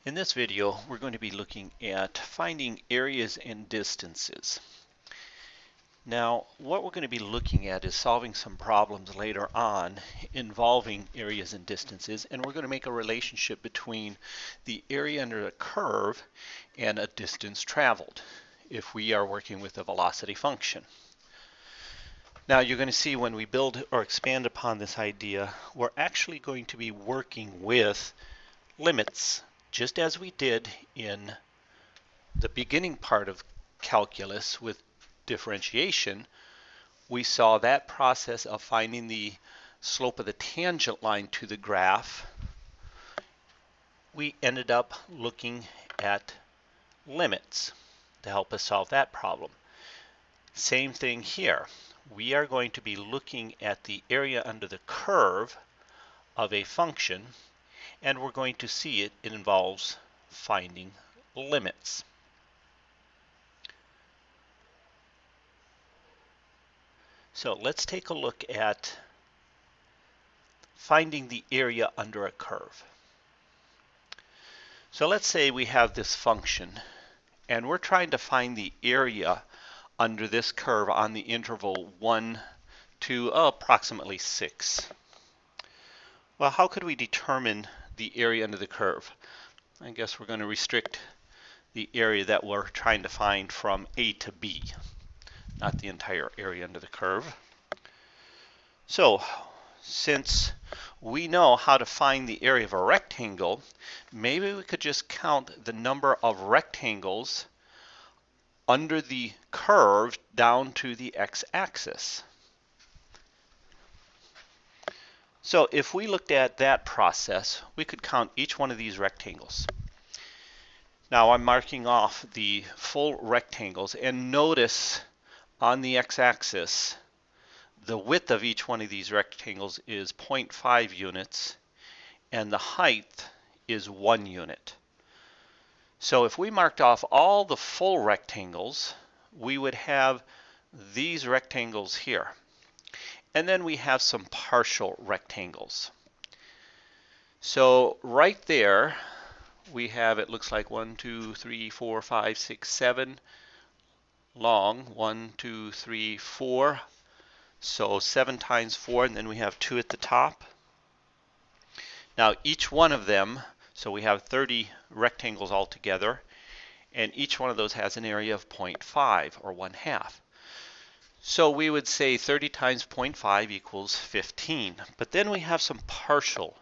In this video, we're going to be looking at finding areas and distances. Now, what we're going to be looking at is solving some problems later on involving areas and distances, and we're going to make a relationship between the area under a curve and a distance traveled if we are working with a velocity function. Now, you're going to see when we build or expand upon this idea, we're actually going to be working with limits, just as we did in the beginning part of calculus with differentiation. We saw that process of finding the slope of the tangent line to the graph. We ended up looking at limits to help us solve that problem. Same thing here. We are going to be looking at the area under the curve of a function, and we're going to see it involves finding limits. So let's take a look at finding the area under a curve. So let's say we have this function, and we're trying to find the area under this curve on the interval 1 to approximately 6. Well, how could we determine the area under the curve? I guess we're going to restrict the area that we're trying to find from A to B, not the entire area under the curve. So, since we know how to find the area of a rectangle, maybe we could just count the number of rectangles under the curve down to the x-axis. So if we looked at that process, we could count each one of these rectangles. Now I'm marking off the full rectangles, and notice on the x-axis the width of each one of these rectangles is 0.5 units and the height is 1 unit. So if we marked off all the full rectangles, we would have these rectangles here. And then we have some partial rectangles. So right there we have, it looks like 1, 2, 3, 4, 5, 6, 7 long. 1, 2, 3, 4. So 7 times 4, and then we have 2 at the top. Now each one of them, so we have 30 rectangles altogether, and each one of those has an area of 0.5 or 1/2. So we would say 30 times 0.5 equals 15. But then we have some partial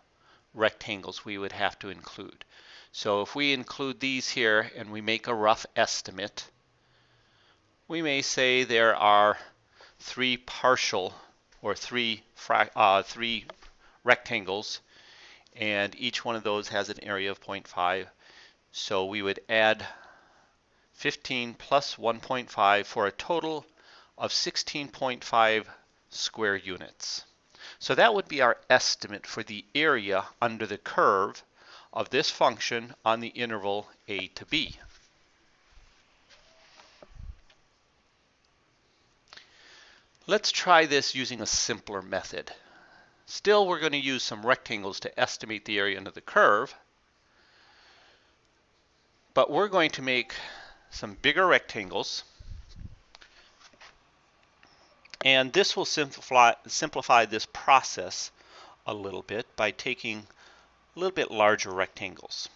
rectangles we would have to include. So if we include these here and we make a rough estimate, we may say there are 3 partial or 3 rectangles, and each one of those has an area of 0.5. So we would add 15 plus 1.5 for a total of 16.5 square units. So that would be our estimate for the area under the curve of this function on the interval a to b. Let's try this using a simpler method. Still, we're going to use some rectangles to estimate the area under the curve, but we're going to make some bigger rectangles, and this will simplify this process a little bit by taking a little bit larger rectangles.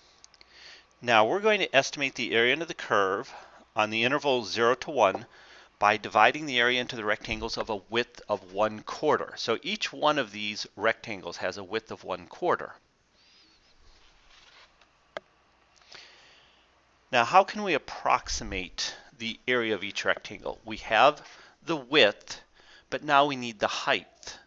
Now we're going to estimate the area under the curve on the interval 0 to 1 by dividing the area into the rectangles of a width of 1/4. So each one of these rectangles has a width of 1/4. Now how can we approximate the area of each rectangle? We have the width, but now we need the height.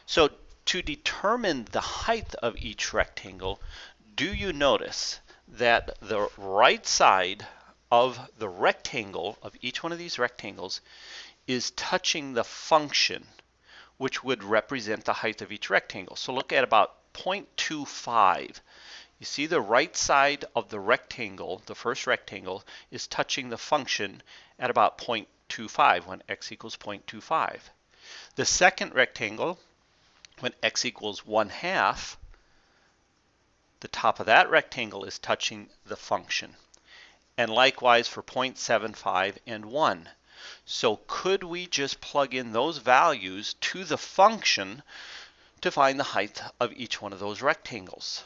So to determine the height of each rectangle, do you notice that the right side of the rectangle of each one of these rectangles is touching the function, which would represent the height of each rectangle? So look at about 0.25. You see the right side of the rectangle, the first rectangle, is touching the function at about 0.25 when x equals 0.25. The second rectangle, when x equals 1/2, the top of that rectangle is touching the function. And likewise for 0.75 and 1. So could we just plug in those values to the function to find the height of each one of those rectangles?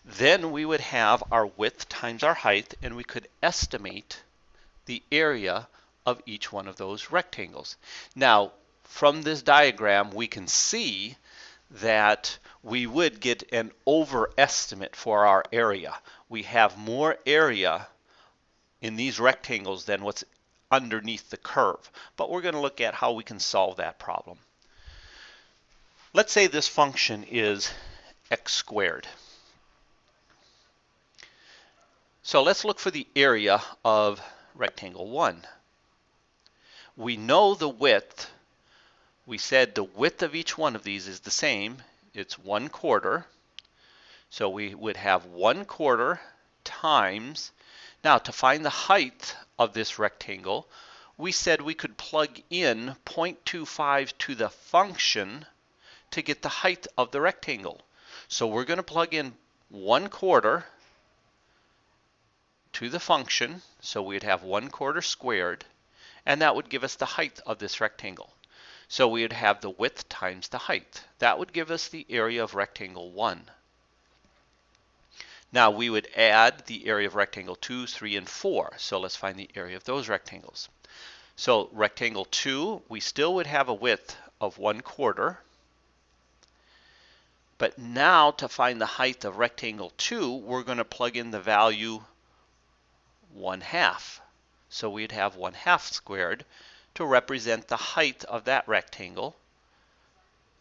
Then we would have our width times our height, and we could estimate the area of each one of those rectangles. Now, from this diagram, we can see that we would get an overestimate for our area. We have more area in these rectangles than what's underneath the curve. But we're going to look at how we can solve that problem. Let's say this function is x squared. So let's look for the area of rectangle 1. We know the width. We said the width of each one of these is the same. It's 1/4. So we would have 1/4 times. Now to find the height of this rectangle, we said we could plug in 0.25 to the function to get the height of the rectangle. So we're going to plug in 1/4 to the function, so we'd have 1/4 squared, and that would give us the height of this rectangle. So we would have the width times the height. That would give us the area of rectangle 1. Now we would add the area of rectangle 2, 3, and 4. So let's find the area of those rectangles. So rectangle 2, we still would have a width of 1/4. But now to find the height of rectangle 2, we're going to plug in the value 1/2. So we'd have 1/2 squared to represent the height of that rectangle.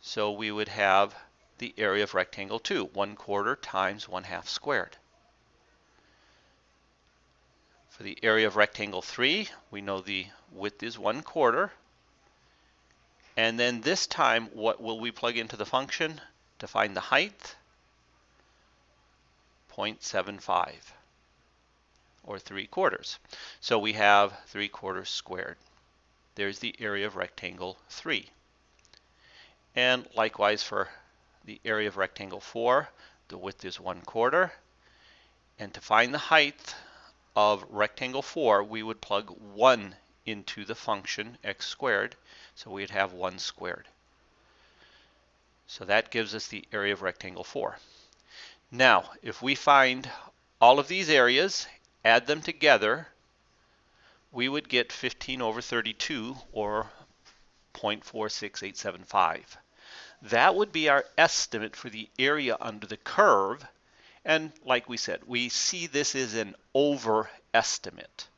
So we would have the area of rectangle 2, 1/4 times 1/2 squared. For the area of rectangle 3, we know the width is 1/4. And then this time, what will we plug into the function to find the height? 0.75. or 3/4. So we have 3/4 squared. There's the area of rectangle 3. And likewise for the area of rectangle 4, the width is 1/4. And to find the height of rectangle 4, we would plug 1 into the function x squared. So we'd have 1 squared. So that gives us the area of rectangle 4. Now, if we find all of these areas, add them together, we would get 15/32, or 0.46875. That would be our estimate for the area under the curve. And like we said, we see this as an overestimate.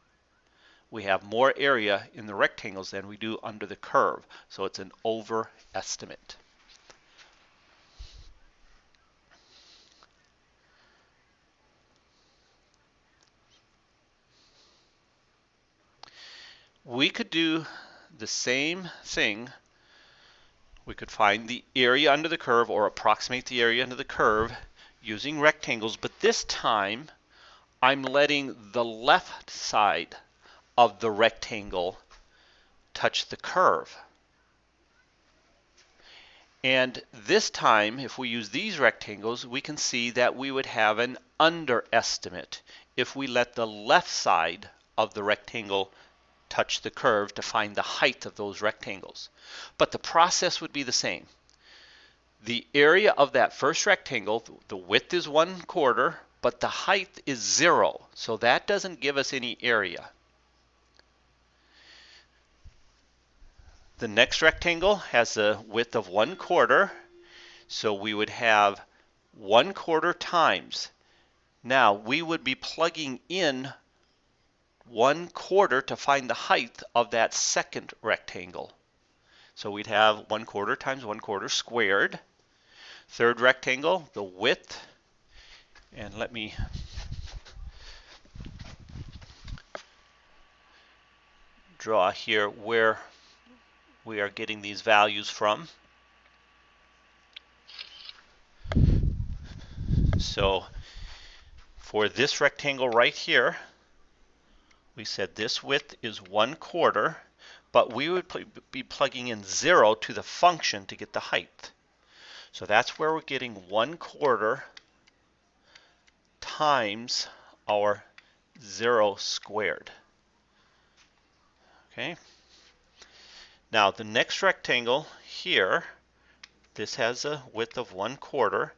We have more area in the rectangles than we do under the curve. So it's an overestimate. We could do the same thing. We could find the area under the curve, or approximate the area under the curve, using rectangles, but this time I'm letting the left side of the rectangle touch the curve. And this time, if we use these rectangles, we can see that we would have an underestimate if we let the left side of the rectangle touch the curve to find the height of those rectangles. But the process would be the same. The area of that first rectangle, the width is 1/4, but the height is 0. So that doesn't give us any area. The next rectangle has a width of 1/4. So we would have 1/4 times. Now we would be plugging in 1/4 to find the height of that second rectangle. So we'd have 1/4 times 1/4 squared. Third rectangle, the width, and let me draw here where we are getting these values from. So for this rectangle right here, we said this width is 1/4, but we would be plugging in 0 to the function to get the height. So that's where we're getting 1/4 times our 0 squared. Okay. Now the next rectangle here, this has a width of 1/4,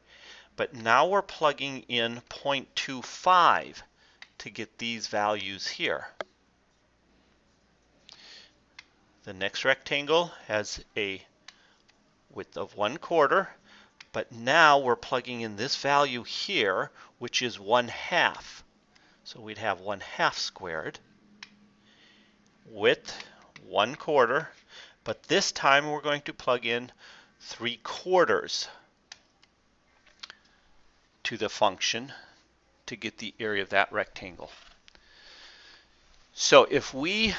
but now we're plugging in 0.25 to get these values here. The next rectangle has a width of 1/4, but now we're plugging in this value here, which is 1/2. So we'd have 1/2 squared, width 1/4, but this time we're going to plug in 3/4 to the function to get the area of that rectangle. So if we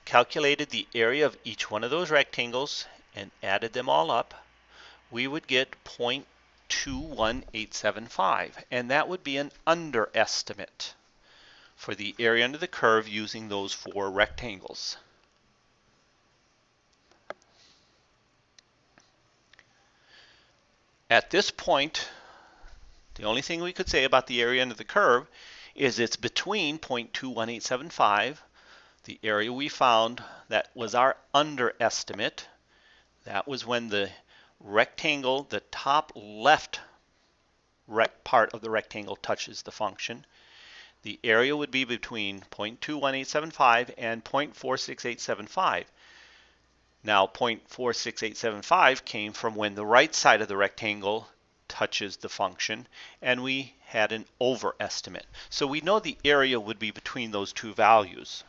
calculated the area of each one of those rectangles and added them all up, we would get 0.21875, and that would be an underestimate for the area under the curve using those 4 rectangles. At this point, the only thing we could say about the area under the curve is it's between 0.21875, the area we found that was our underestimate. That was when the rectangle, the top left part of the rectangle touches the function. The area would be between 0.21875 and 0.46875. Now 0.46875 came from when the right side of the rectangle touches the function, and we had an overestimate. So we know the area would be between those two values.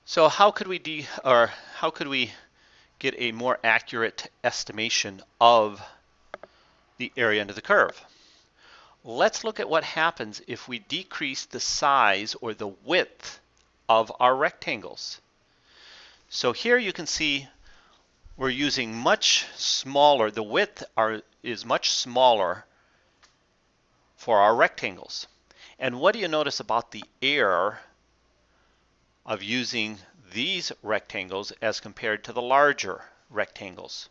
So how could we get a more accurate estimation of the area under the curve? Let's look at what happens if we decrease the size or the width of our rectangles. So here you can see we're using much smaller, the width is much smaller for our rectangles. And what do you notice about the error of using these rectangles as compared to the larger rectangles?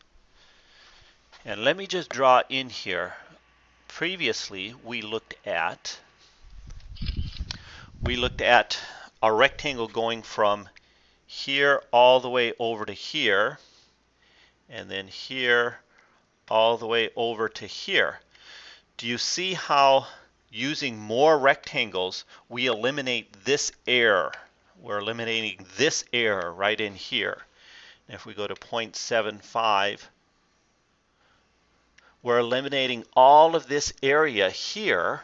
And let me just draw in here. Previously we looked at a rectangle going from here all the way over to here, and then here all the way over to here. Do you see how using more rectangles we eliminate this error? We're eliminating this error right in here. And if we go to 0.75, we're eliminating all of this area here.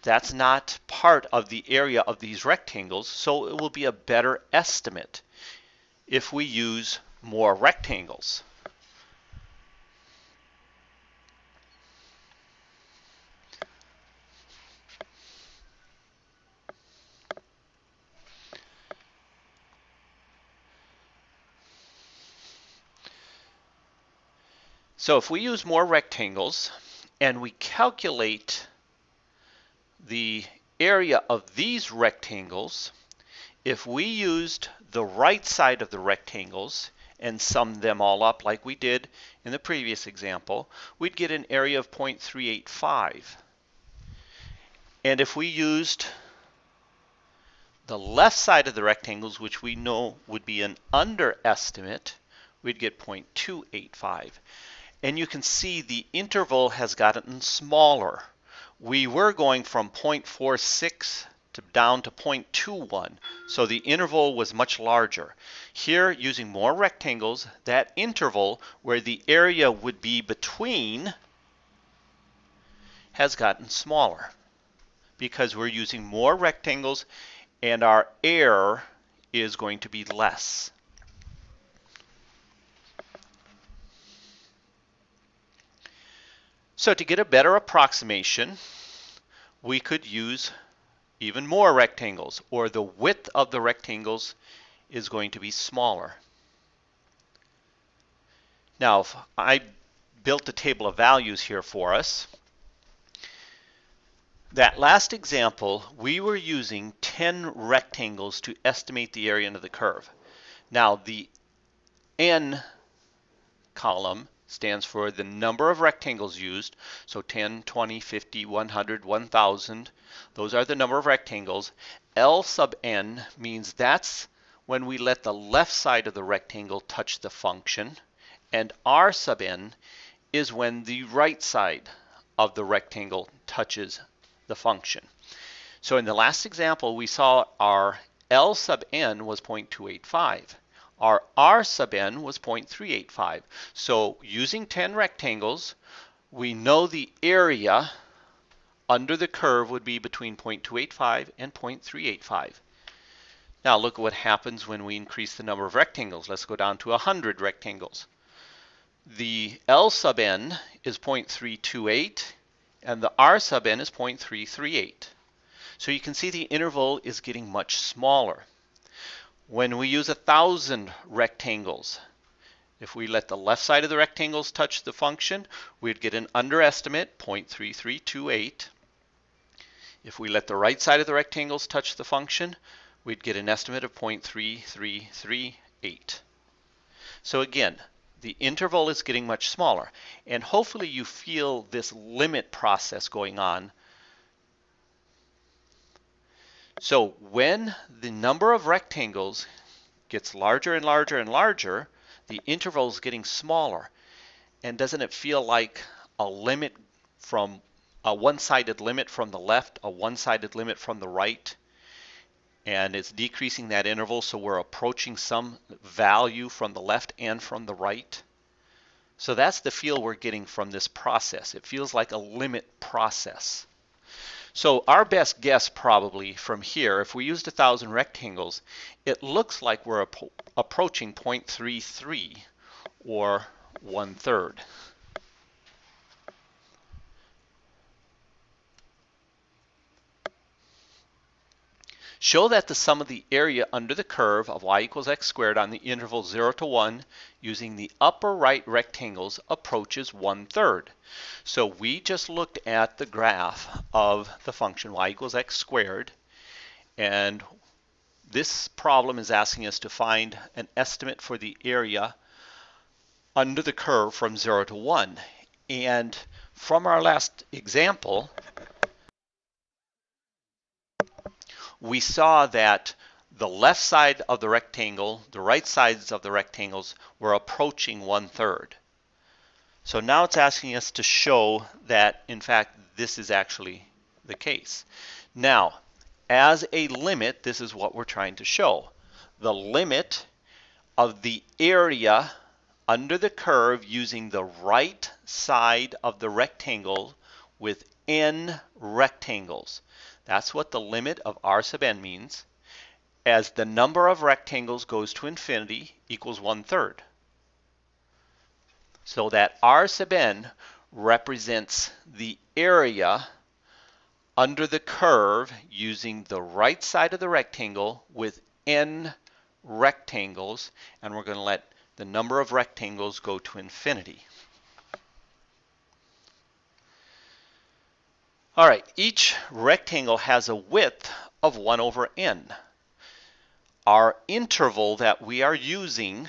That's not part of the area of these rectangles, so it will be a better estimate if we use more rectangles. So if we use more rectangles and we calculate the area of these rectangles, if we used the right side of the rectangles and summed them all up like we did in the previous example, we'd get an area of 0.385. And if we used the left side of the rectangles, which we know would be an underestimate, we'd get 0.285. And you can see the interval has gotten smaller. We were going from 0.46 down to 0.21, so the interval was much larger. Here, using more rectangles, that interval where the area would be between has gotten smaller because we're using more rectangles and our error is going to be less. So to get a better approximation, we could use even more rectangles, or the width of the rectangles is going to be smaller. Now, if I built a table of values here for us. That last example, we were using 10 rectangles to estimate the area under the curve. Now the N column stands for the number of rectangles used. So 10, 20, 50, 100, 1000. Those are the number of rectangles. L sub n means that's when we let the left side of the rectangle touch the function. And R sub n is when the right side of the rectangle touches the function. So in the last example, we saw our L sub n was 0.285. Our R sub n was 0.385. So using 10 rectangles, we know the area under the curve would be between 0.285 and 0.385. Now look at what happens when we increase the number of rectangles. Let's go down to 100 rectangles. The L sub n is 0.328 and the R sub n is 0.338. So you can see the interval is getting much smaller. When we use 1,000 rectangles, if we let the left side of the rectangles touch the function, we'd get an underestimate, 0.3328. If we let the right side of the rectangles touch the function, we'd get an estimate of 0.3338. So again, the interval is getting much smaller. And hopefully you feel this limit process going on. So when the number of rectangles gets larger and larger and larger, the interval is getting smaller. And doesn't it feel like a limit from a one-sided limit from the left, a one-sided limit from the right? And it's decreasing that interval, so we're approaching some value from the left and from the right. So that's the feel we're getting from this process. It feels like a limit process. So our best guess probably from here, if we used 1,000 rectangles, it looks like we're approaching 0.33 or 1/3. Show that the sum of the area under the curve of y equals x squared on the interval 0 to 1 using the upper right rectangles approaches 1/3. So we just looked at the graph of the function y equals x squared, and this problem is asking us to find an estimate for the area under the curve from 0 to 1. And from our last example, we saw that the left side of the rectangle, the right sides of the rectangles were approaching 1/3. So now it's asking us to show that, in fact, this is actually the case. Now, as a limit, this is what we're trying to show. The limit of the area under the curve using the right side of the rectangle with n rectangles. That's what the limit of R sub n means. As the number of rectangles goes to infinity equals 1/3. So that R sub n represents the area under the curve using the right side of the rectangle with n rectangles, and we're going to let the number of rectangles go to infinity. All right, each rectangle has a width of 1 over n. Our interval that we are using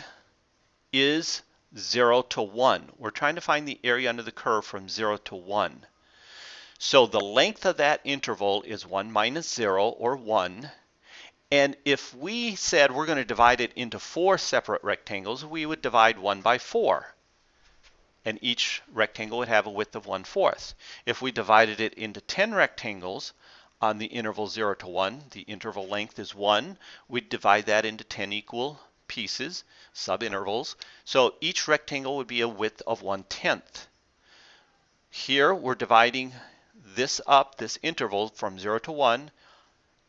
is 0 to 1. We're trying to find the area under the curve from 0 to 1. So the length of that interval is 1 minus 0, or 1. And if we said we're going to divide it into 4 separate rectangles, we would divide 1 by 4. And each rectangle would have a width of 1/4. If we divided it into 10 rectangles on the interval 0 to 1, the interval length is 1, we'd divide that into 10 equal pieces, subintervals. So each rectangle would be a width of 1/10. Here we're dividing this up, this interval from 0 to 1,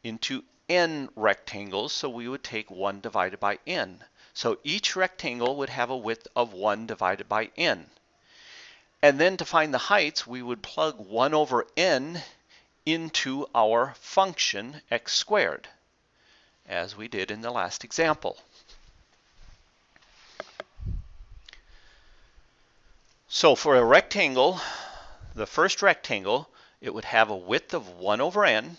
into n rectangles, so we would take 1 divided by n. So each rectangle would have a width of 1 divided by n. And then to find the heights, we would plug 1 over n into our function x squared, as we did in the last example. So for a rectangle, the first rectangle, it would have a width of 1 over n,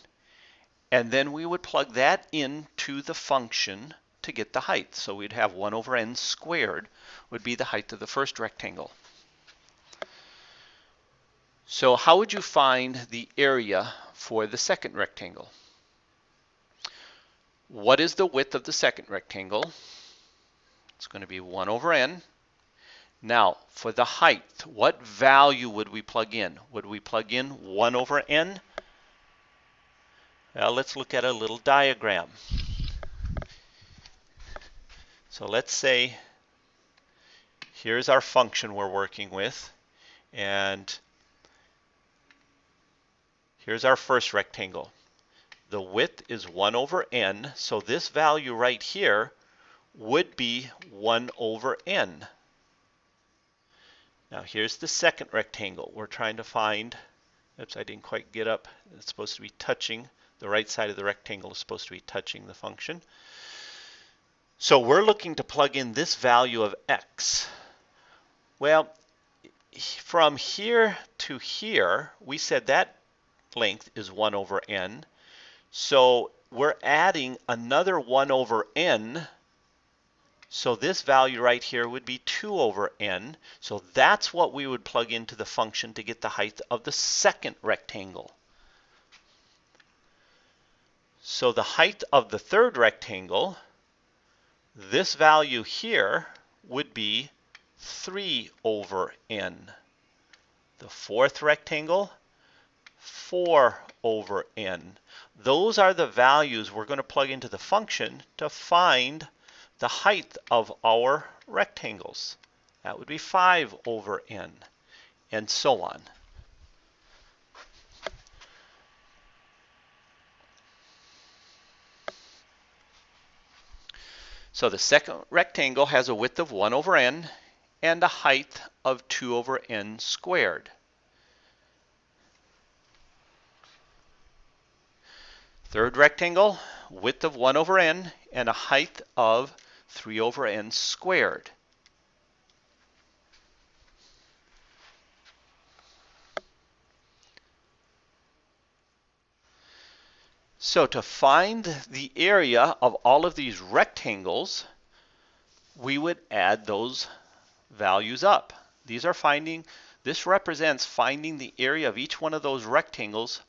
and then we would plug that into the function to get the height. So we'd have 1 over n squared would be the height of the first rectangle. So how would you find the area for the second rectangle? What is the width of the second rectangle? It's going to be 1 over n. Now, for the height, what value would we plug in? Would we plug in 1 over n? Well, let's look at a little diagram. So let's say here's our function we're working with, and here's our first rectangle. The width is 1 over n, so this value right here would be 1 over n. Now here's the second rectangle. We're trying to find, oops, I didn't quite get up. It's supposed to be touching, the right side of the rectangle is supposed to be touching the function. So we're looking to plug in this value of x. Well, from here to here, we said that length is 1 over n. So we're adding another 1 over n. So this value right here would be 2 over n. So that's what we would plug into the function to get the height of the second rectangle. So the height of the third rectangle, this value here would be 3 over n. The fourth rectangle, 4 over n. Those are the values we're going to plug into the function to find the height of our rectangles. That would be 5 over n, and so on. So the second rectangle has a width of 1 over n and a height of 2 over n squared. Third rectangle, width of 1 over n and a height of 3 over n squared. So to find the area of all of these rectangles, we would add those values up. This represents finding the area of each one of those rectangles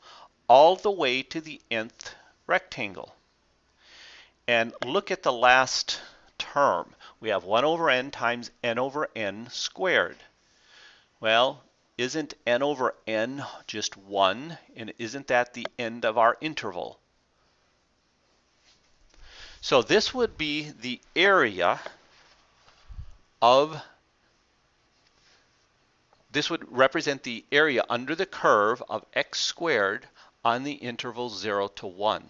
all the way to the nth rectangle. And look at the last term. We have 1 over n times n over n squared. Well, isn't n over n just 1? And isn't that the end of our interval? So this would be the area of, this would represent the area under the curve of x squared on the interval 0 to 1.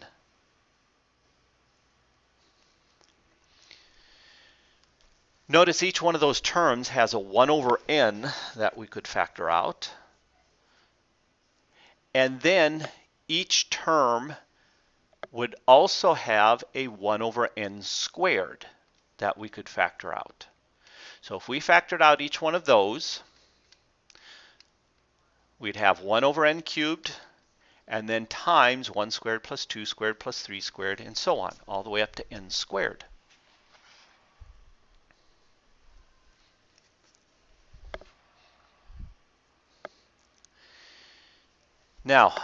Notice each one of those terms has a 1 over n that we could factor out. And then each term would also have a 1 over n squared that we could factor out. So if we factored out each one of those, we'd have 1 over n cubed, and then times 1 squared plus 2 squared plus 3 squared, and so on, all the way up to n squared. Now,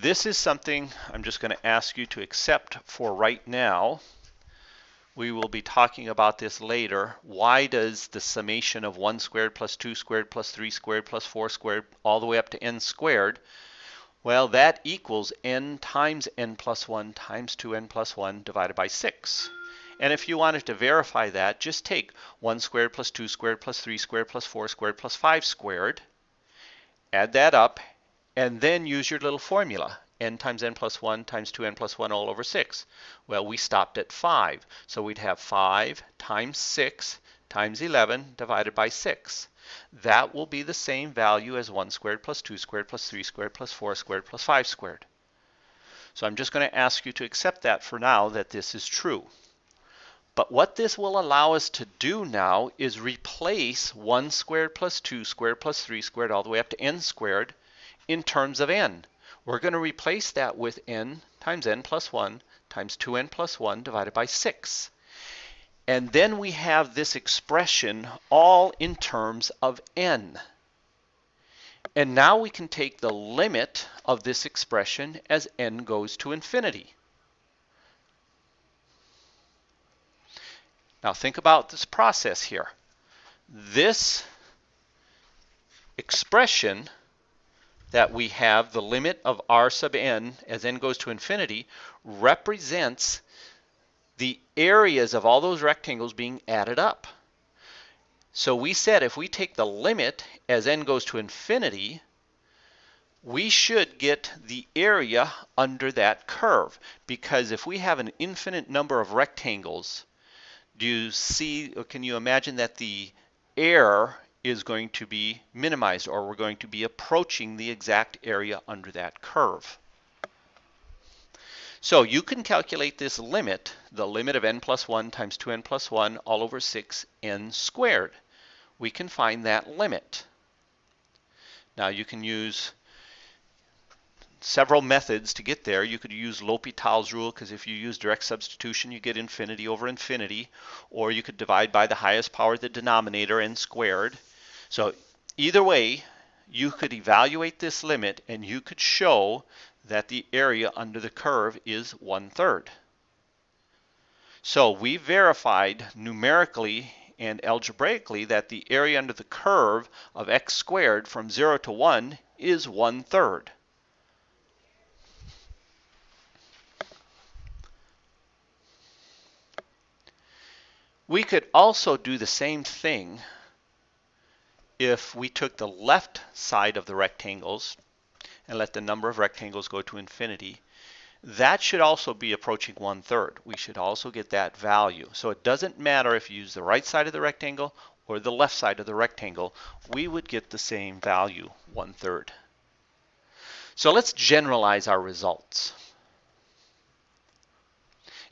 this is something I'm just going to ask you to accept for right now. We will be talking about this later. Why does the summation of 1 squared plus 2 squared plus 3 squared plus 4 squared all the way up to n squared? Well, that equals n times n plus 1 times 2n plus 1 divided by 6. And if you wanted to verify that, just take 1 squared plus 2 squared plus 3 squared plus 4 squared plus 5 squared, add that up, and then use your little formula, n times n plus 1 times 2n plus 1 all over 6. Well, we stopped at 5, so we'd have 5 times 6 times 11 divided by 6. That will be the same value as 1 squared plus 2 squared plus 3 squared plus 4 squared plus 5 squared. So I'm just going to ask you to accept that for now, that this is true. But what this will allow us to do now is replace 1 squared plus 2 squared plus 3 squared all the way up to n squared in terms of n. We're going to replace that with n times n plus 1 times 2n plus 1 divided by 6. And then we have this expression all in terms of n. And now we can take the limit of this expression as n goes to infinity. Now think about this process here. This expression that we have, the limit of r sub n as n goes to infinity, represents the areas of all those rectangles being added up. So we said if we take the limit as n goes to infinity, we should get the area under that curve. Because if we have an infinite number of rectangles, do you see, or can you imagine that the error is going to be minimized, or we're going to be approaching the exact area under that curve? So you can calculate this limit, the limit of n plus 1 times 2n plus 1 all over 6n squared. We can find that limit. Now you can use several methods to get there. You could use L'Hopital's rule, because if you use direct substitution, you get infinity over infinity. Or you could divide by the highest power of the denominator, n squared. So either way, you could evaluate this limit and you could show that the area under the curve is 1/3. So we verified numerically and algebraically that the area under the curve of x squared from 0 to 1 is 1/3. We could also do the same thing if we took the left side of the rectangles and let the number of rectangles go to infinity. That should also be approaching 1/3. We should also get that value. So it doesn't matter if you use the right side of the rectangle or the left side of the rectangle, we would get the same value, 1/3. So let's generalize our results.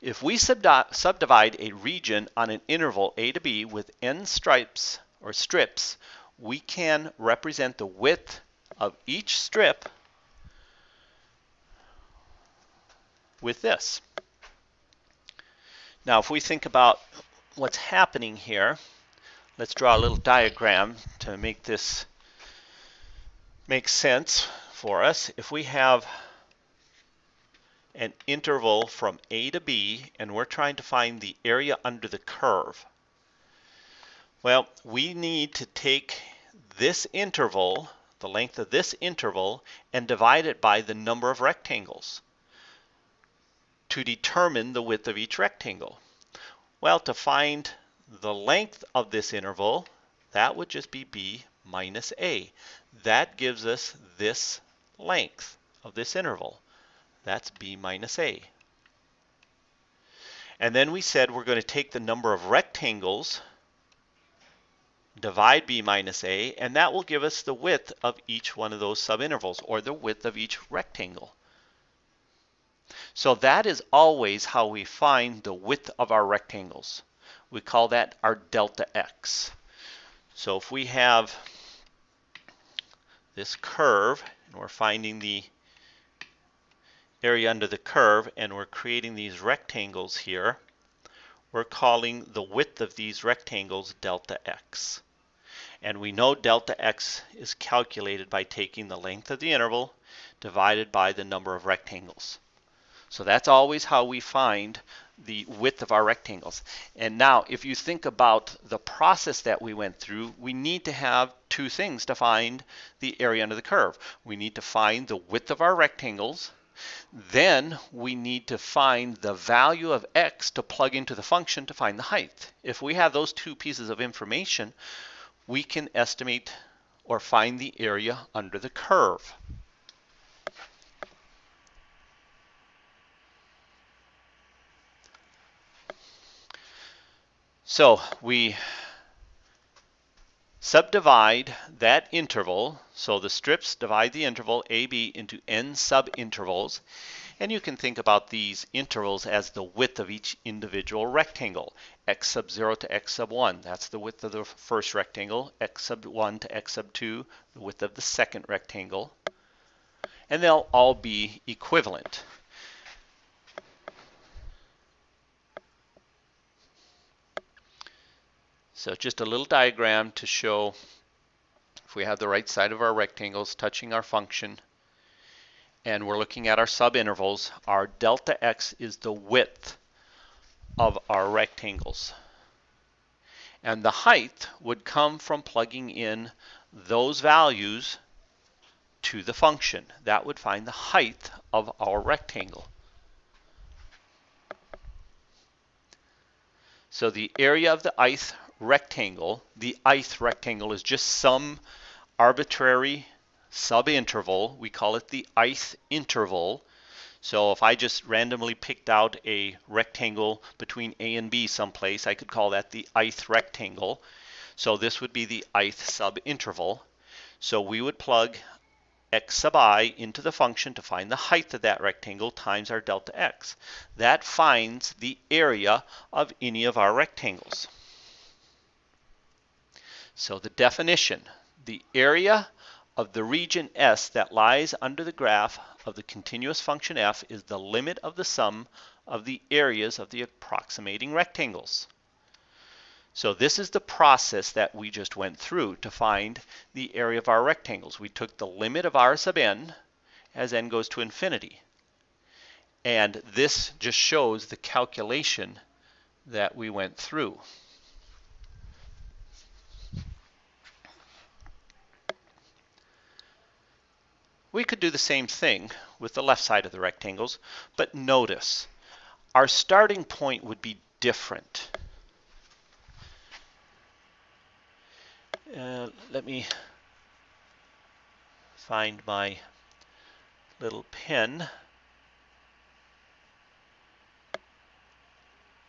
If we subdivide a region on an interval a to b with n stripes or strips, we can represent the width of each strip with this. Now if we think about what's happening here, let's draw a little diagram to make this make sense for us. If we have an interval from A to B and we're trying to find the area under the curve, well, we need to take this interval, the length of this interval, and divide it by the number of rectangles to determine the width of each rectangle. Well, to find the length of this interval, that would just be b minus a. That gives us this length of this interval. That's b minus a. And then we said we're going to take the number of rectangles, divide b minus a, and that will give us the width of each one of those subintervals, or the width of each rectangle. So that is always how we find the width of our rectangles. We call that our delta x. So if we have this curve, and we're finding the area under the curve, and we're creating these rectangles here, we're calling the width of these rectangles delta x. And we know delta x is calculated by taking the length of the interval divided by the number of rectangles. So that's always how we find the width of our rectangles. And now if you think about the process that we went through, we need to have two things to find the area under the curve. We need to find the width of our rectangles, then we need to find the value of x to plug into the function to find the height. If we have those two pieces of information, we can estimate or find the area under the curve. So we Subdivide that interval, so the strips divide the interval AB into n subintervals, and you can think about these intervals as the width of each individual rectangle. X sub 0 to x sub 1, that's the width of the first rectangle. X sub 1 to x sub 2, the width of the second rectangle. And they'll all be equivalent. So just a little diagram to show if we have the right side of our rectangles touching our function and we're looking at our subintervals, our delta x is the width of our rectangles. And the height would come from plugging in those values to the function. That would find the height of our rectangle. So the area of the ith rectangle is just some arbitrary subinterval. We call it the ith interval. So if I just randomly picked out a rectangle between A and B someplace, I could call that the ith rectangle. So this would be the ith subinterval. So we would plug x sub I into the function to find the height of that rectangle times our delta x. That finds the area of any of our rectangles. So the definition, the area of the region S that lies under the graph of the continuous function f is the limit of the sum of the areas of the approximating rectangles. So this is the process that we just went through to find the area of our rectangles. We took the limit of r sub n as n goes to infinity. And this just shows the calculation that we went through. We could do the same thing with the left side of the rectangles, but notice our starting point would be different. Let me find my little pen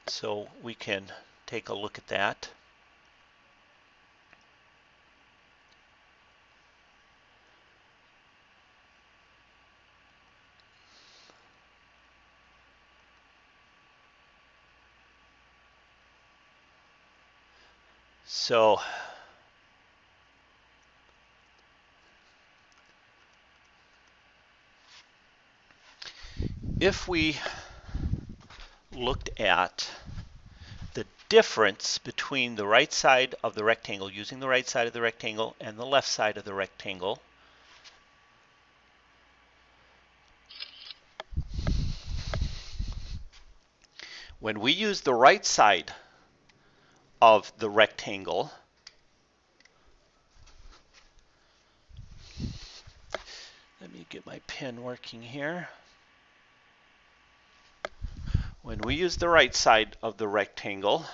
so we can take a look at that. So if we looked at the difference between the right side of the rectangle, using the right side of the rectangle, and the left side of the rectangle, when we use the right side of the rectangle, let me get my pen working here. When we use the right side of the rectangle,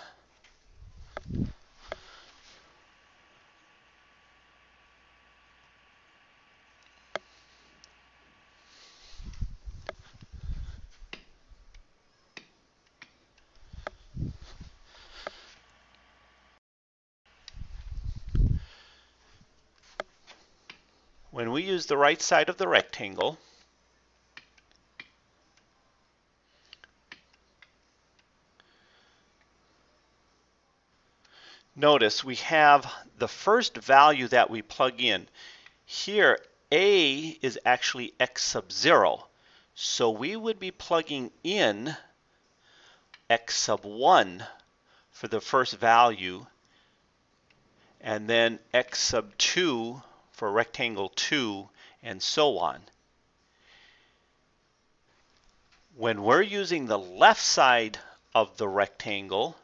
notice we have the first value that we plug in. Here, A is actually x sub 0. So we would be plugging in x sub 1 for the first value, and then x sub 2 for rectangle 2, and so on. When we're using the left side of the rectangle,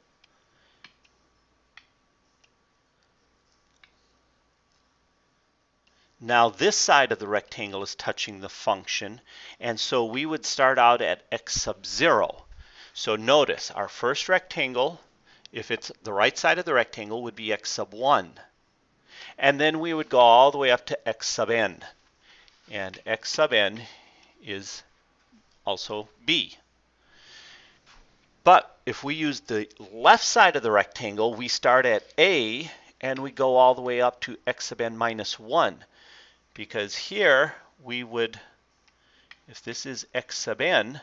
now this side of the rectangle is touching the function, and so we would start out at x sub 0. So notice our first rectangle, if it's the right side of the rectangle, would be x sub 1. And then we would go all the way up to x sub n. And x sub n is also b. But if we use the left side of the rectangle, we start at a and we go all the way up to x sub n minus 1, because here we would, if this is x sub n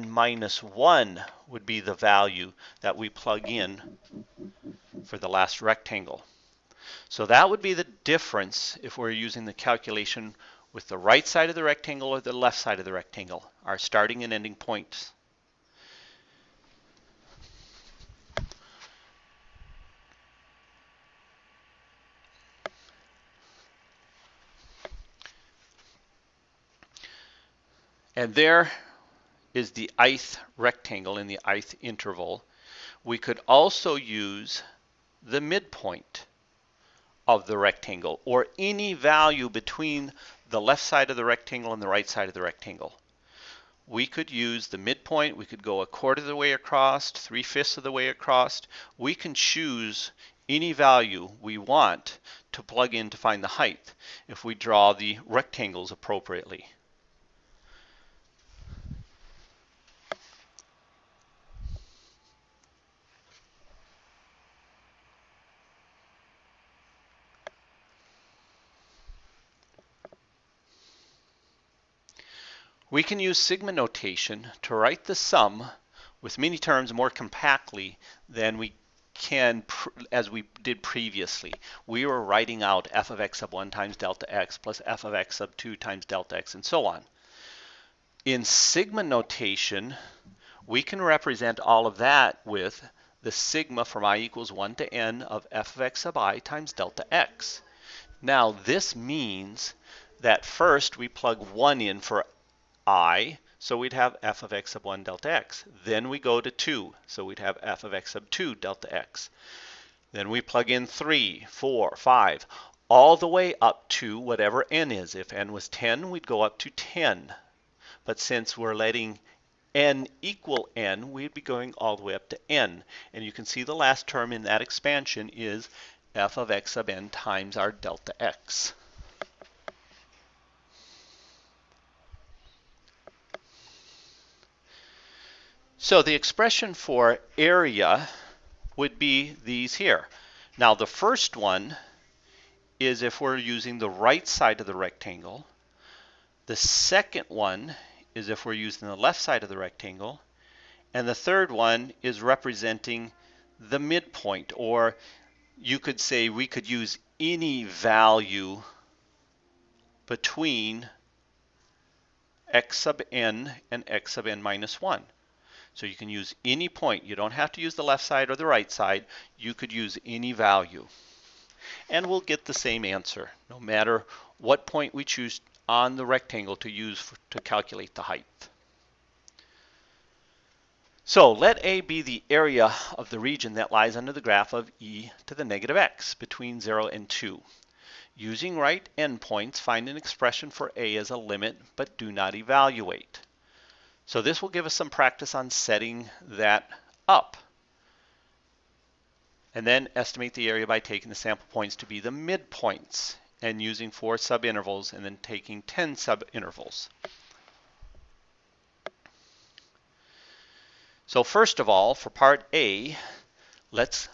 minus 1 would be the value that we plug in for the last rectangle. So that would be the difference if we're using the calculation with the right side of the rectangle or the left side of the rectangle, our starting and ending points. And there is the ith rectangle in the ith interval. We could also use the midpoint of the rectangle, or any value between the left side of the rectangle and the right side of the rectangle. We could use the midpoint. We could go 1/4 of the way across, 3/5 of the way across. We can choose any value we want to plug in to find the height if we draw the rectangles appropriately. We can use sigma notation to write the sum with many terms more compactly than we can as we did previously. We were writing out f of x sub 1 times delta x plus f of x sub 2 times delta x and so on. In sigma notation, we can represent all of that with the sigma from I equals 1 to n of f of x sub I times delta x. Now this means that first we plug 1 in for I, so we'd have f of x sub 1 delta x. Then we go to 2, so we'd have f of x sub 2 delta x. Then we plug in 3, 4, 5, all the way up to whatever n is. If n was 10, we'd go up to 10. But since we're letting n equal n, we'd be going all the way up to n. And you can see the last term in that expansion is f of x sub n times our delta x. So the expression for area would be these here. Now the first one is if we're using the right side of the rectangle. The second one is if we're using the left side of the rectangle. And the third one is representing the midpoint, or you could say we could use any value between x sub n and x sub n minus 1. So you can use any point. You don't have to use the left side or the right side. You could use any value. And we'll get the same answer, no matter what point we choose on the rectangle to use to calculate the height. So let A be the area of the region that lies under the graph of e to the negative x between 0 and 2. Using right endpoints, find an expression for A as a limit, but do not evaluate. So this will give us some practice on setting that up. And then estimate the area by taking the sample points to be the midpoints and using 4 subintervals and then taking 10 subintervals. So first of all, for part A, let's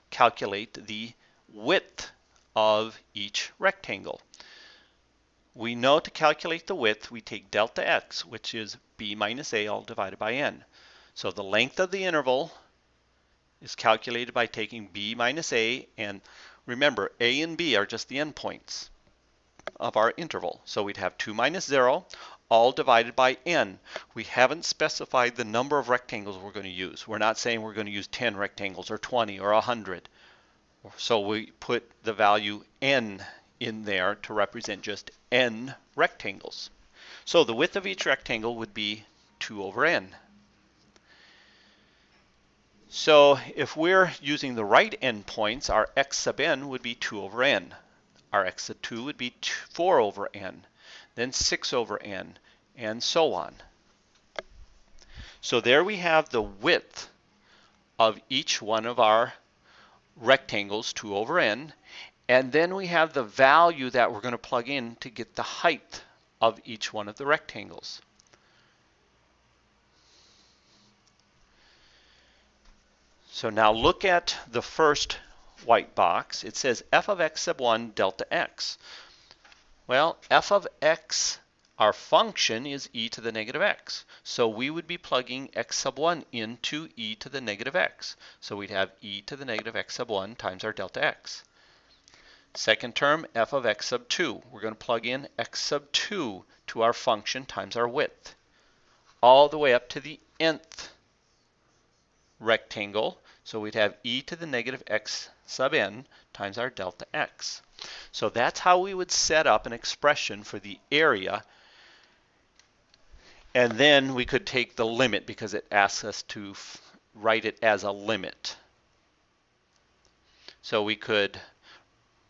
calculate the width of each rectangle. We know to calculate the width, we take delta x, which is b minus a all divided by n. So the length of the interval is calculated by taking b minus a, and remember, a and b are just the endpoints of our interval. So we'd have 2 minus 0, all divided by n. We haven't specified the number of rectangles we're going to use. We're not saying we're going to use 10 rectangles or 20 or 100. So we put the value n in there to represent just n rectangles. So the width of each rectangle would be 2 over n. So if we're using the right endpoints, our x sub n would be 2 over n. Our x sub 2 would be 4 over n, then 6 over n, and so on. So there we have the width of each one of our rectangles, 2 over n, and then we have the value that we're going to plug in to get the height of each one of the rectangles. So now look at the first white box. It says f of x sub 1 delta x. Well, f of x, our function, is e to the negative x. So we would be plugging x sub 1 into e to the negative x. So we'd have e to the negative x sub 1 times our delta x. Second term, f of x sub 2. We're going to plug in x sub 2 to our function times our width, all the way up to the nth rectangle. So we'd have e to the negative x sub n times our delta x. So that's how we would set up an expression for the area. And then we could take the limit because it asks us to write it as a limit. So we could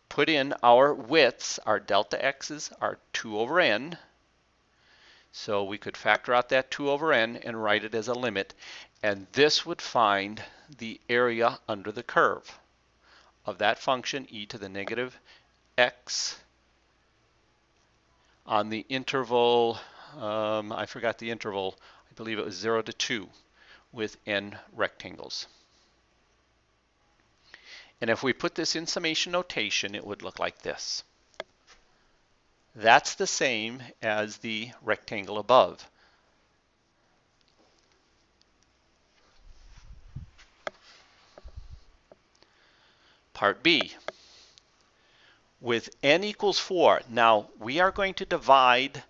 put in our widths. Our delta x's are 2 over n. So we could factor out that 2 over n and write it as a limit. And this would find the area under the curve of that function e to the negative x on the interval, I forgot the interval, I believe it was 0 to 2 with n rectangles. And if we put this in summation notation, it would look like this. That's the same as the rectangle above. Part B. With n equals 4, now we are going to divide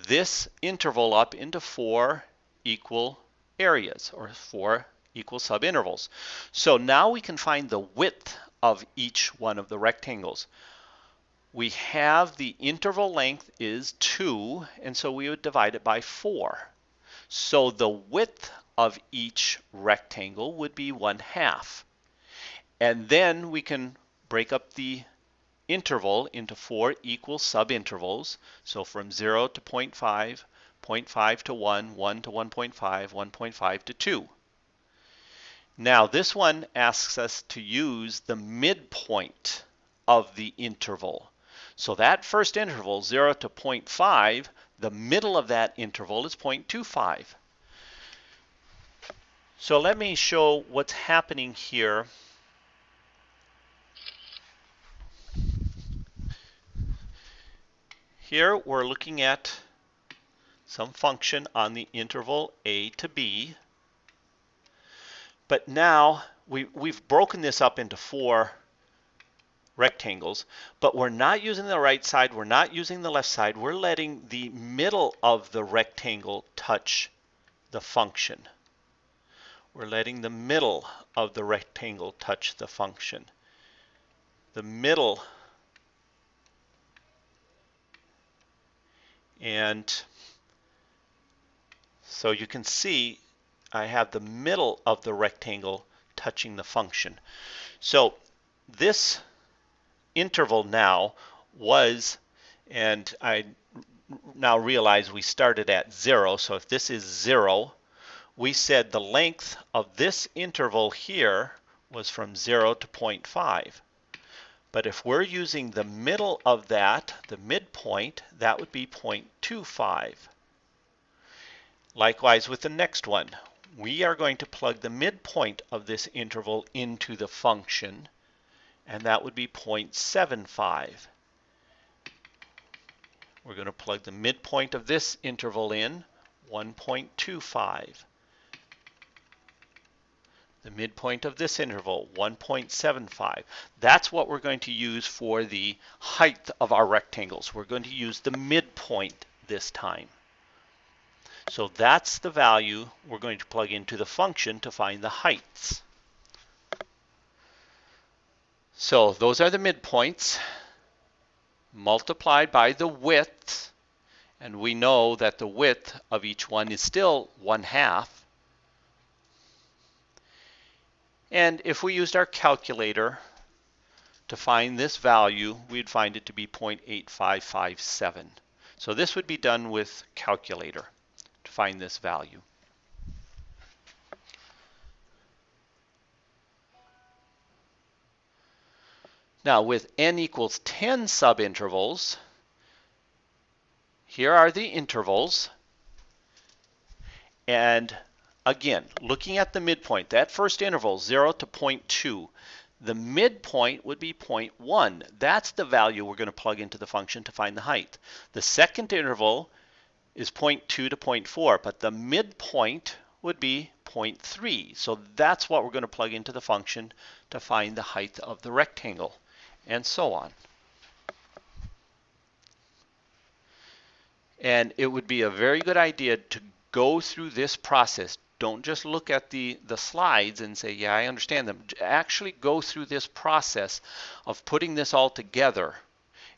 this interval up into 4 equal areas, or 4 equal subintervals. So now we can find the width of each one of the rectangles. We have the interval length is 2, and so we would divide it by 4. So the width of each rectangle would be 1/2. And then we can break up the interval into 4 equal subintervals. So from 0 to 0.5, 0.5 to 1, 1 to 1.5, 1.5 to 2. Now this one asks us to use the midpoint of the interval. So that first interval, 0 to 0.5, the middle of that interval is 0.25. So let me show what's happening here. Here we're looking at some function on the interval a to b. But now we've broken this up into 4 rectangles, but we're not using the right side, we're not using the left side, we're letting the middle of the rectangle touch the function. We're letting the middle of the rectangle touch the function. The middle, and so you can see I have the middle of the rectangle touching the function. So this interval now was, and I now realize we started at 0, so if this is 0, we said the length of this interval here was from 0 to 0.5. But if we're using the middle of that, the midpoint, that would be 0.25. Likewise with the next one, we are going to plug the midpoint of this interval into the function, and that would be 0.75. We're going to plug the midpoint of this interval in, 1.25. The midpoint of this interval, 1.75. That's what we're going to use for the height of our rectangles. We're going to use the midpoint this time. So that's the value we're going to plug into the function to find the heights. So those are the midpoints multiplied by the width, and we know that the width of each one is still 1/2. And if we used our calculator to find this value, we'd find it to be 0.8557. So this would be done with calculator to find this value. Now with n equals 10 subintervals, here are the intervals, and again, looking at the midpoint, that first interval, 0 to 0.2, the midpoint would be 0.1. That's the value we're going to plug into the function to find the height. The second interval is 0.2 to 0.4, but the midpoint would be 0.3. So that's what we're going to plug into the function to find the height of the rectangle, and so on. And it would be a very good idea to go through this process. Don't just look at the slides and say, yeah, I understand them. Actually go through this process of putting this all together.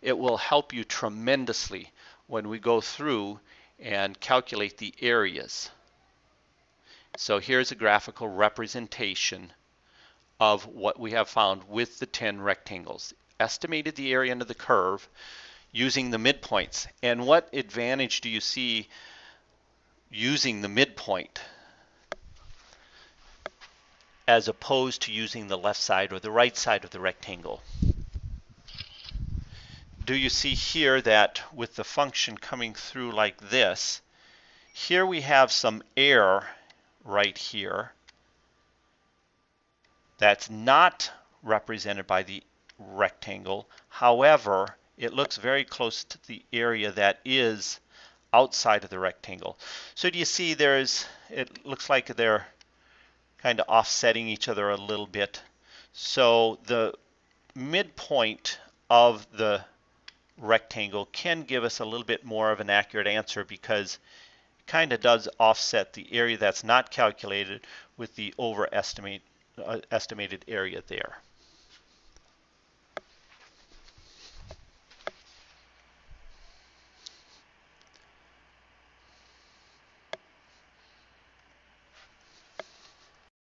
It will help you tremendously when we go through and calculate the areas. So here's a graphical representation of what we have found with the 10 rectangles. Estimated the area under the curve using the midpoints. And what advantage do you see using the midpoint as opposed to using the left side or the right side of the rectangle? Do you see here that with the function coming through like this, here we have some air right here that's not represented by the rectangle. However, it looks very close to the area that is outside of the rectangle. So do you see it looks like they're kind of offsetting each other a little bit. So the midpoint of the rectangle can give us a little bit more of an accurate answer because it kind of does offset the area that's not calculated with the estimated area there.